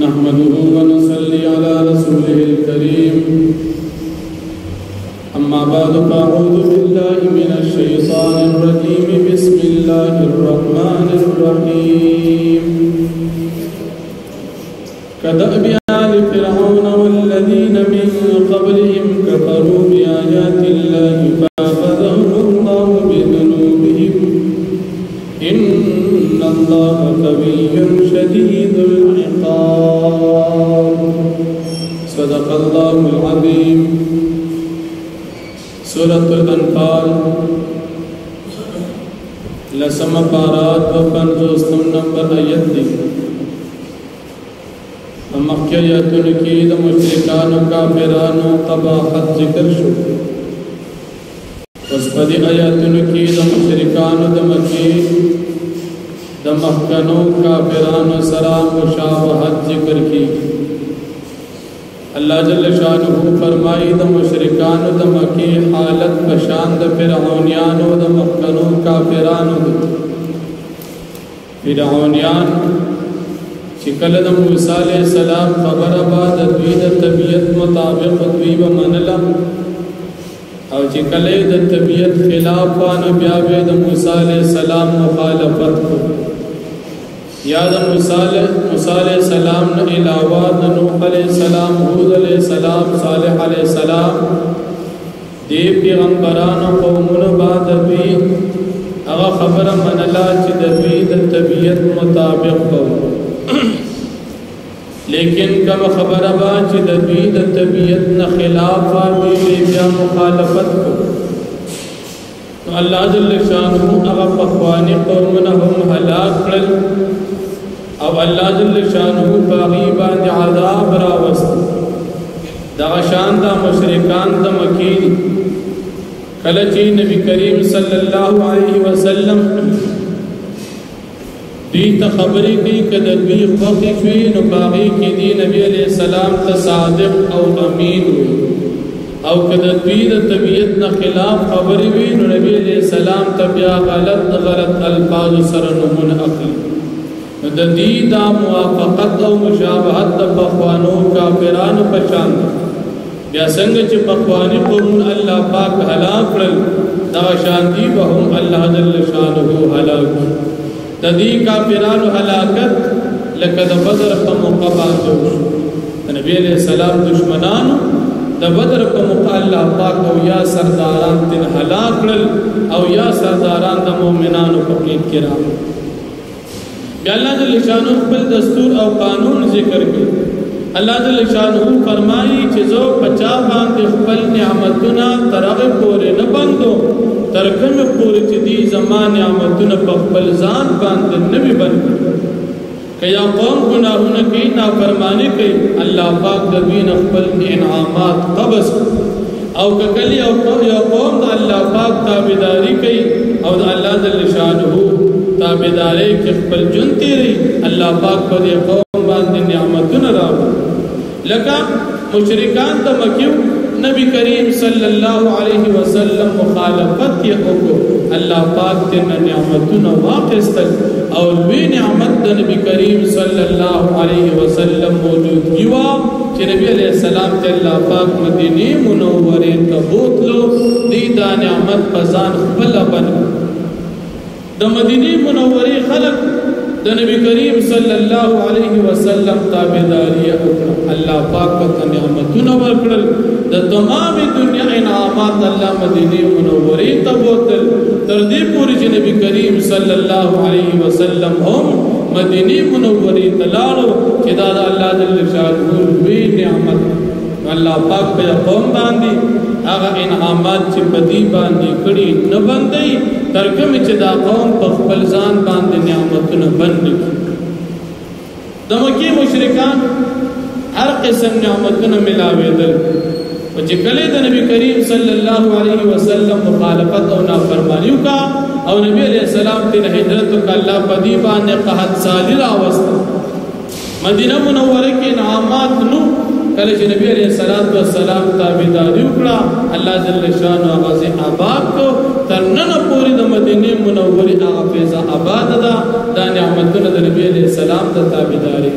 نحمده ونصلي على رسوله الكريم أما بعد فأعوذ بالله من الشيطان الرجيم بسم الله الرحمن الرحيم كدأب آل فرعون والذين من قبلهم كفروا بآيات الله فأخذهم الله بذنوبهم إن الله قوي شديد العقاب صدق الله العظيم سورة الأنفال لسم پارات و پنجوستم نمبر آیت دی مخی آیتون کی دا مشرکان و کافران و قباحت ذکر شو وسپدی آیتون کی دا مشرکان و دا مکی دا محکنو کافران و سرام و شابہت ذکر کی اللہ جل شانہ فرمائی دا مشرکان و دا مکی حالت بشان دا فرعونیان و دا محکنو کافران و دا فرعونیان چکل دا موسیٰ علیہ السلام خبر آباد دوی دا طبیعت مطابق دوی با منلا او چکل دا طبیعت خلاف وانا بیاوے دا موسیٰ علیہ السلام مخالفت کو یا دا موسیٰ علیہ السلام نا علاوہ نوح علیہ السلام حود علیہ السلام صالح علیہ السلام دی پیغمبران و قومون بعد دوی اغا خبر منلا چی دوی دا طبیعت مطابق کو لیکن کم خبر با چی دوی دا طبیعت نا خلاف دوی بیا مخالفت کو تو اللہ جل شانہ اغا پخوانی قومنا ہم حلاک کرل او اللہ جل شانہ باغیبان عذاب راوست دا غشان دا مشرکان دا مکین کلچی نبی کریم صلی اللہ علیہ وسلم دیتا خبری کی کدبی خوخی شوی نباغی کی دی نبی علیہ السلام تا صادق او امین ہوئی او کدبی دا طبیعت نا خلاف خبری ہوئی نبی علیہ السلام تا بیا غلط الفاظ سرنمون اقلی دا دی دا موافقت او مشابہت دا پخوانو کافرانو پچاند بیا سنگ چی پخوانی قومون اللہ پاک حلاک رل دا شاندی بہم اللہ جل شانہو حلاک دا دی کافرانو حلاکت لکہ دا بدر پا مقابات جوش نبی علیہ السلام دشمنانو دا بدر پا مقا اللہ پاک او یا سرداران تن حلاک رل او یا سرداران دا مومنانو پکیت کرام کہ اللہ جل شانہ بل دستور او قانون ذکر کی اللہ جل شانہ فرمائی چیزو بچا باندے خپل نعمتنا ترغ پورے نبندو ترکم پوری چیدی زمان نعمتنا پخپل زان باندے نبی بند کہ یا قوم گناہونا کی نافرمانی کی اللہ پاک دبین خپل انعامات قبض او کلی او قوم دا اللہ پاک تابداری کی او دا اللہ جل شانہ تابدارے کی خپل جنتی رہی اللہ پاک پر یہ قوم باندے نعمتن راو لکا مشرکان تا مکیو نبی کریم صلی اللہ علیہ وسلم مخالفت یہ اوکو اللہ پاک تینا نعمتن واقستل اور بھی نعمت دا نبی کریم صلی اللہ علیہ وسلم موجود کیوا کہ نبی علیہ السلام تے اللہ پاک مدینی منورے تبوت لو دی دا نعمت پزان خبلا بن دا مدینی منوری خلق دا نبی کریم صلی اللہ علیہ وسلم تابداری اللہ پاک پتا نعمتون ورکڑل دا تمام دنیا انعامات اللہ مدینی منوری تبوتل تردی پوری جی نبی کریم صلی اللہ علیہ وسلم ہم مدینی منوری تلالو چی دا اللہ جل شانہ وی نعمت اللہ پاک پہ قوم باندی آغا انعامات چی بدی باندی کڑی نبندی ترکم چی دا قوم پخبلزان باندی نعمتون بندی دمکی مشرکان ہر قسم نعمتون ملاوی دل وچی کلی دا نبی کریم صلی اللہ علیہ وسلم مخالفت او نافرمانیو کا او نبی علیہ السلام تین حجرتو کا اللہ پدی باندی قحط سالی راوستا مدینہ منورے کی انعامات نو کلچ نبی علیہ السلام تابداری اکڑا اللہ جل شانہ آغاز آباد کو ترنن پوری دا مدینی منوری آفیزہ آباد دا نعمتون دا نبی علیہ السلام دا تابداری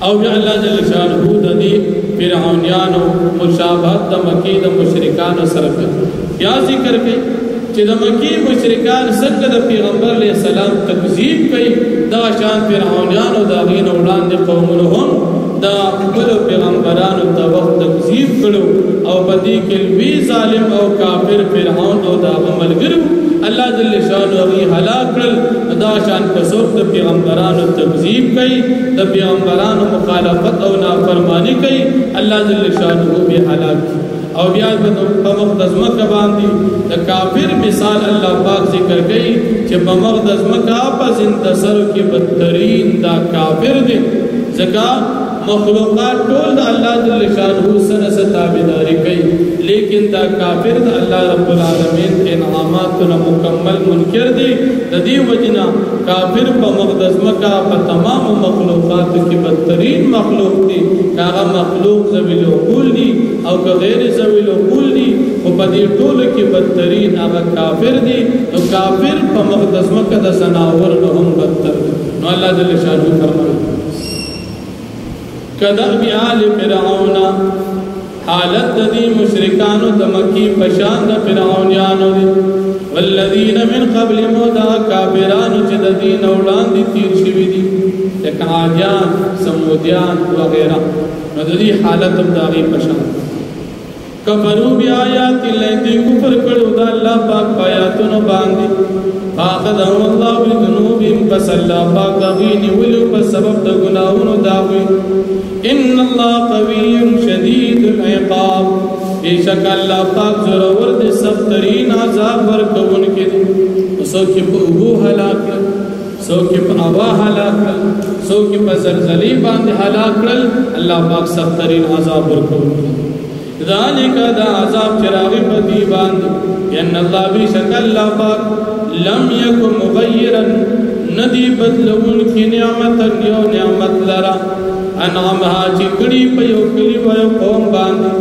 او بیا الله جل شانه د دې فرعونانو مشابهت د مکی د مشرکانو سره بیا ذکر کوي چې د مکی مشرکان څنګه د پیغمبر علیه السلام تکذیب کوي دا شان فرعونانو د غین وړاندې قومونه هم دا خپل پیغمبرانو د وخت تکذیب کړو او بدی کې وی ظالم او کافر فرعون او دا ملګرو الله جل شانه غي هلاک کړل دا شان کسوب د پیغمبرانو تکذیب کوي د پیغمبرانو مخالفت او نافرمانی کوي الله جل شانه به هلاک او بیا په مقدس مکه باندې د کافر مثال الله پاک ذکر کوي چې په مقدس مکه په زندسر کې بدترین دا کافر دي ځکه مخلوقات ټول د الله جل شانه سره تابعداري کوي لیکن دا کافر د الله رب العالمین انعاماتو مکمل منکر دي د دې وجنا کافر په مقدس مکه په تمام مخلوقات کې بدترین مخلوق دي هغه مخلوق ذویل عقول دي او غیر ذویل عقول دي او په دې ټول کې بدترین هغه کافر دي او کافر په مقدس مکه د سناور نه هم بدتر نو الله جل شانه فرمایي کدأب آل فرعون حالت دی مشرکانو د مکی پشان د فرعونانو دی والذین من قبل مودا کافرانو چې د دین وړاندې تیر شوي دي لکه عادیان سمودیان وغیرہ نو د دې حالت هم د هغې پشان کفروا بآیات الله دې کفر کړو د الله پاک آیاتونو باندې فاخذهم الله بذنوبهم پس الله پاک هغوی نیولي په سبب د ګناهونو د هغوی ان الله قوي شدید العقاب بیشک الله پاک زورور دې سخت ترین عذاب ورکوونکی دی څوک په اوبو هلاک کړل څوک په هوا هلاک کړل څوک په زلزلې باندې هلاک کړل الله پاک سخت ترین عذاب ورکوونکی ذالک دا عذاب چراغی په دی باندې ان الله بیشک الله پاک لم یکن مغیرا ندی بدلون کی نعمت یو نعمت لرا انعامها چې کړي په یو کلی په یو قوم باندې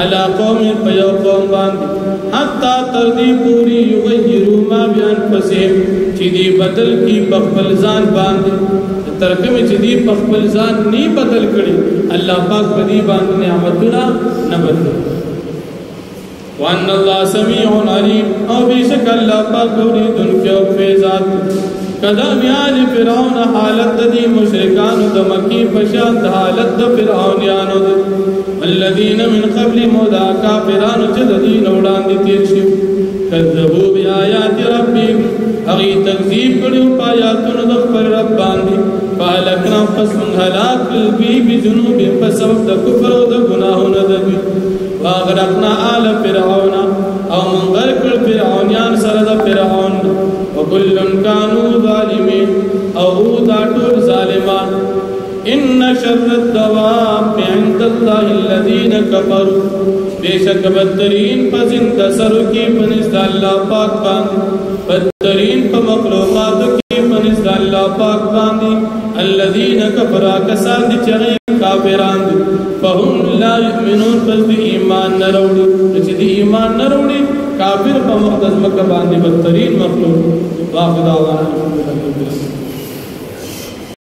علا قوم په یو قوم باندې حتی تر دې پوری یغیروا ما بانفسهم چې دی بدل کی په خپل ځان باندې تر کومه چې دی په خپل ځان نه بدل کړي الله پاک په دې باندې نعمتونه نه بدل وان الله سميع عليم او بیشک الله پاک اوریدونکی او فیضات کدا آل فرعون حالت دی مشرکان د مکی پشان حالت د فرعونانو دی الذين من قبل مودا کافرانو چې د دین وړاندې تیر شي کذبوا بیاات ربهم هغه تکذیب کړو پایاتونو د خپل رب باندې فالکنا پس من هلاک البی بذنوب په سبب د کفر او د ګناهونو د دوی واغرقنا آل فرعون او من غرق فرعونیان سره د فرعون وكل كانوا ظالمين او دا ټول ظالمان ان شر الدواب عند الله الذين كفروا بیشک بدترین پسند سرو کی پنزد اللہ پاک باندی بدترین پا مخلوقاتو کی پنزد اللہ پاک باندی الذین کفرا کسان دی چغیر کافران دی فهم لا یؤمنون پس دی ایمان نروڑی نچی دی ایمان نروڑی کافر پا مقدس مکہ باندی بدترین مخلوق واقع دعوانا